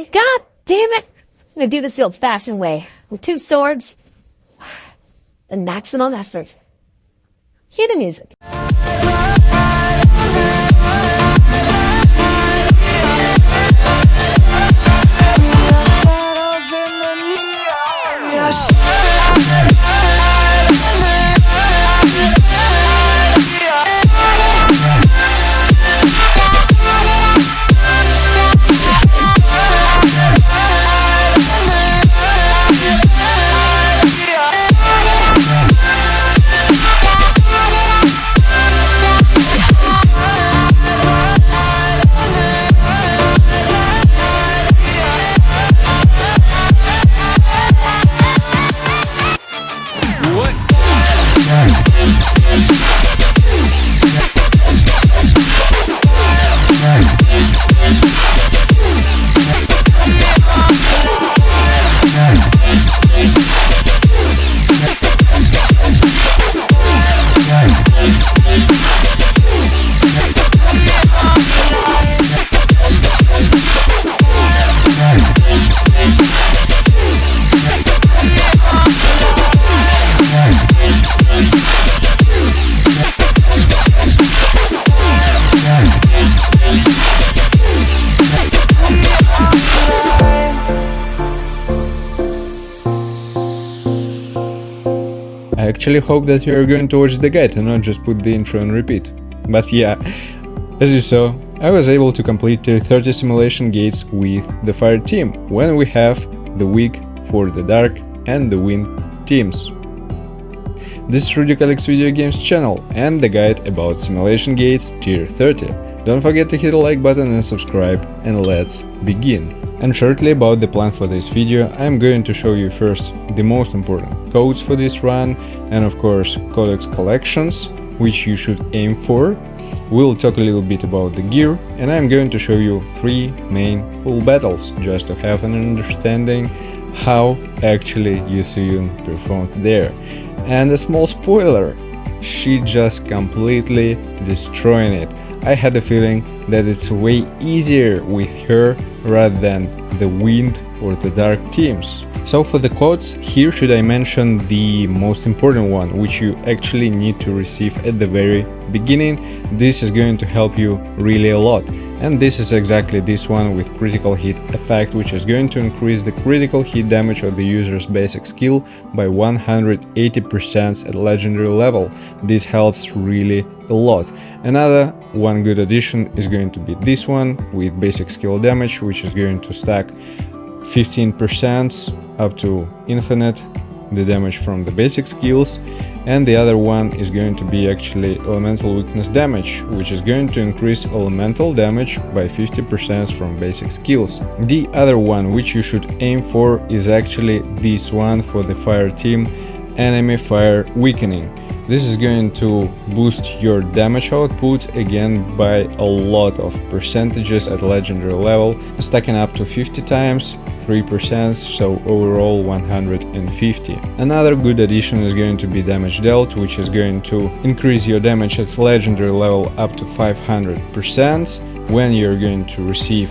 God damn it! I'm gonna do this the old-fashioned way, with 2 swords and maximum effort. Cue the music. I actually hope that you are going to watch the guide and not just put the intro on repeat. But yeah, as you saw, I was able to complete tier 30 simulation gates with the fire team when we have the weak for the dark and the wind teams. This is Rudy Codex Video Games channel and the guide about simulation gates tier 30. Don't forget to hit the like button and subscribe, and let's begin. And shortly about the plan for this video, I'm going to show you first the most important codes for this run and of course Codex collections, which you should aim for. We'll talk a little bit about the gear and I'm going to show you 3 main full battles just to have an understanding how actually Yoo Soohyun performs there. And a small spoiler, she just completely destroying it. I had a feeling that it's way easier with her rather than the wind or the dark teams. So for the quotes, here should I mention the most important one, which you actually need to receive at the very beginning. This is going to help you really a lot. And this is exactly this one with critical hit effect, which is going to increase the critical hit damage of the user's basic skill by 180% at legendary level. This helps really a lot. Another one good addition is going to be this one with basic skill damage, which is going to stack 15% up to infinite the damage from the basic skills, and the other one is going to be actually elemental weakness damage, which is going to increase elemental damage by 50% from basic skills. The other one which you should aim for is actually this one for the fire team, enemy fire weakening. This is going to boost your damage output again by a lot of percentages at legendary level, stacking up to 50 times, 3%, so overall 150. Another good addition is going to be damage dealt, which is going to increase your damage at legendary level up to 500% when you're going to receive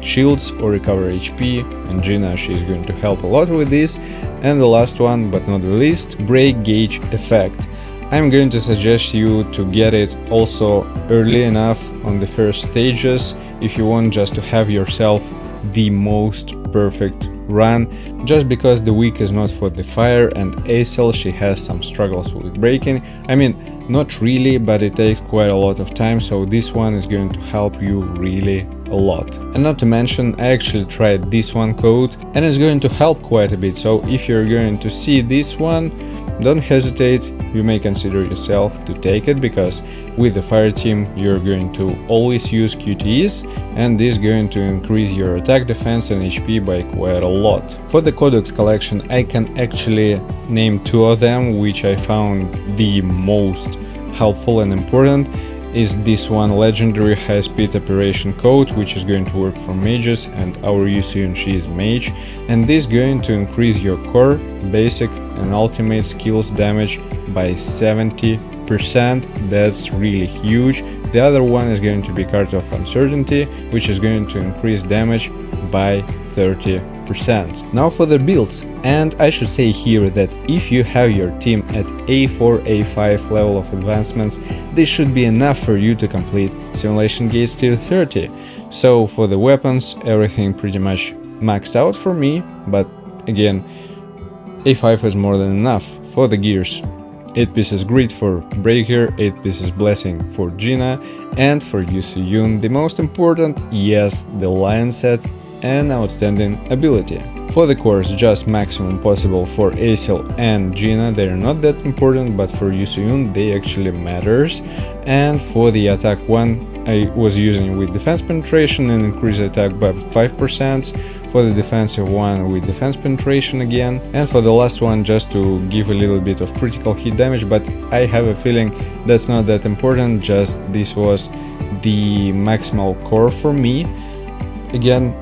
shields or recover HP, and Gina, she's going to help a lot with this. And the last one, but not the least, break gauge effect. I'm going to suggest you to get it also early enough on the first stages if you want just to have yourself the most perfect run, just because the weak is not for the fire and Esil, she has some struggles with breaking. I mean, not really, but it takes quite a lot of time, so this one is going to help you really a lot. And not to mention, I actually tried this one code and it's going to help quite a bit, so if you're going to see this one, don't hesitate, you may consider yourself to take it, because with the fire team you're going to always use QTEs, and this is going to increase your attack, defense and HP by quite a lot. For the Codex collection, I can actually name 2 of them which I found the most helpful and important. Is this one legendary high speed operation code, which is going to work for mages, and our Yoo Soohyun, she is mage, and this is going to increase your core, basic and ultimate skills damage by 70%. 30%, that's really huge. The other one is going to be Card of Uncertainty, which is going to increase damage by 30%. Now for the builds, and I should say here that if you have your team at A4, A5 level of advancements, this should be enough for you to complete Simulation Gates Tier 30. So for the weapons, everything pretty much maxed out for me, but again, A5 is more than enough. For the gears, 8 pieces Grid for Breaker, 8 pieces Blessing for Gina, and for Yoo Soohyun, the most important, yes, the Lion set and outstanding ability. For the cores, just maximum possible for Esil and Gina, they're not that important, but for Yoo Soohyun they actually matters. And for the attack one, I was using with defense penetration and increase attack by 5%, for the defensive one with defense penetration again, and for the last one just to give a little bit of critical hit damage, but I have a feeling that's not that important, just this was the maximal core for me. Again,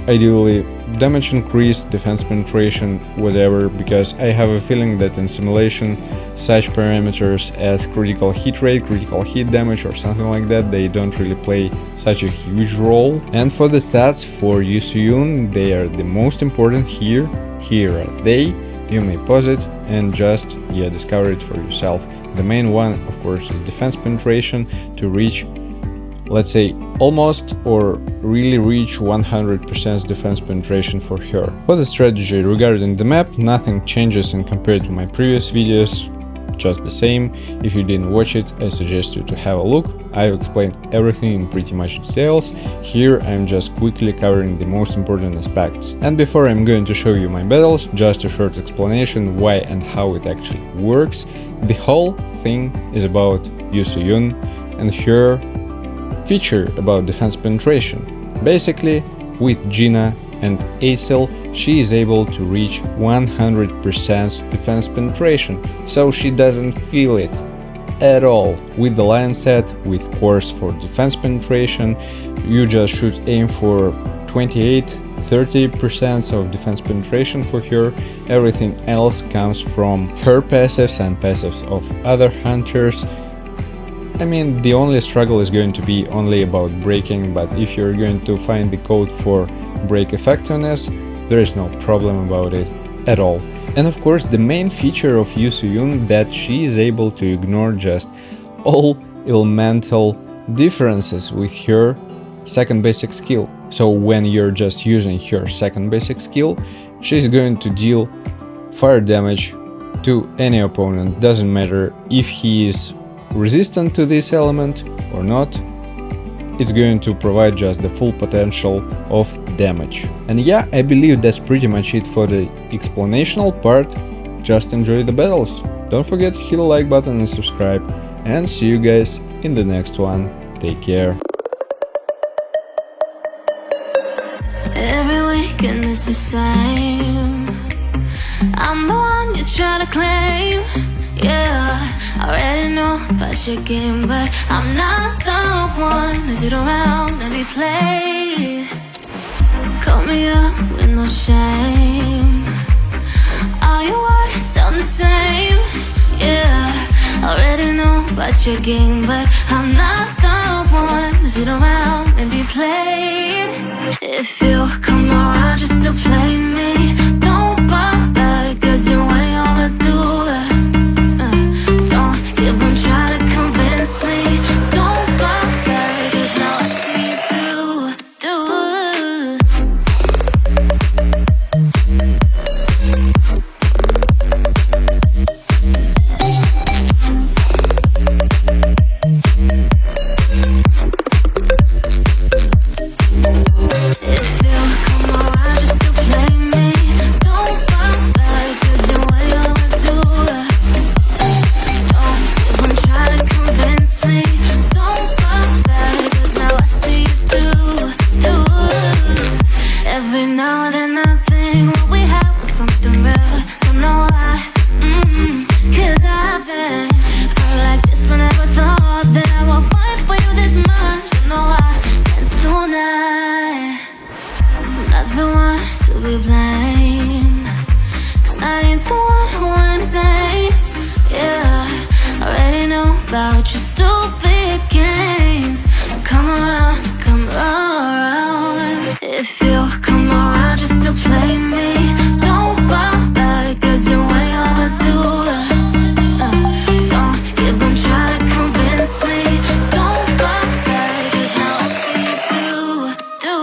ideally damage increase, defense penetration, whatever, because I have a feeling that in simulation such parameters as critical hit rate, critical hit damage or something like that, they don't really play such a huge role. And for the stats for Yoo Soohyun, they are the most important here. Here are they. You may pause it and just discover it for yourself. The main one, of course, is defense penetration to reach, let's say, almost or really reach 100% defense penetration for her. For the strategy regarding the map, nothing changes in compared to my previous videos, just the same. If you didn't watch it, I suggest you to have a look. I've explained everything in pretty much details. Here I'm just quickly covering the most important aspects. And before I'm going to show you my battles, just a short explanation why and how it actually works. The whole thing is about Yoo Soohyun and her feature about defense penetration. Basically, with Gina and Esil, she is able to reach 100% defense penetration, so she doesn't feel it at all. With the Lion set, with cores for defense penetration, you just should aim for 28–30% of defense penetration for her. Everything else comes from her passives and passives of other hunters. I mean, the only struggle is going to be only about breaking, but if you're going to find the code for break effectiveness, there is no problem about it at all. And of course, the main feature of Yoo Soohyun that she is able to ignore just all elemental differences with her second basic skill. So when you're just using her second basic skill, she's going to deal fire damage to any opponent. Doesn't matter if he is resistant to this element or not, it's going to provide just the full potential of damage. And yeah, I believe that's pretty much it for the explanational part. Just enjoy the battles. Don't forget to hit the like button and subscribe, and see you guys in the next one. Take care. Every weekend is the same. I'm the one you try to claim. Yeah, I already know about your game, but I'm not the one to sit around and be played. Call me up with no shame. All your words sound the same. Yeah, I already know about your game, but I'm not the one to sit around and be played. If you come around just to play me, don't bother, cause you ain't all to do it. Even try to convince me, don't bother, cause now I see you through. If you come around just to play me, don't bother, cause you ain't all to do it. Try to convince me, don't bother, cause now I see you through. Every now and then I think what we had was something real. Don't know why, cause I've been hurt like this, but never thought that I would fight for you this much. Don't know why, and tonight I'm not the one to be blamed, cause I ain't the one who wins, yeah. Already know about your stupid games. Come around, come around. If you come around just to play me, don't bother, cause you're way overdue. Don't even try to convince me. Don't bother, cause how I see you do.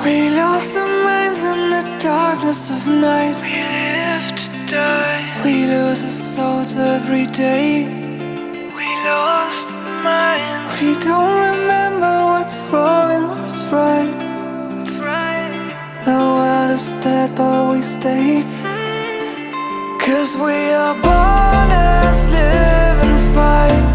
We lost our minds in the darkness of night. We live to die. We lose our souls every day. We lost our minds. We don't remember what's wrong and what's right. What's right. The world is dead but we stay. 'Cause we are born as live and fight.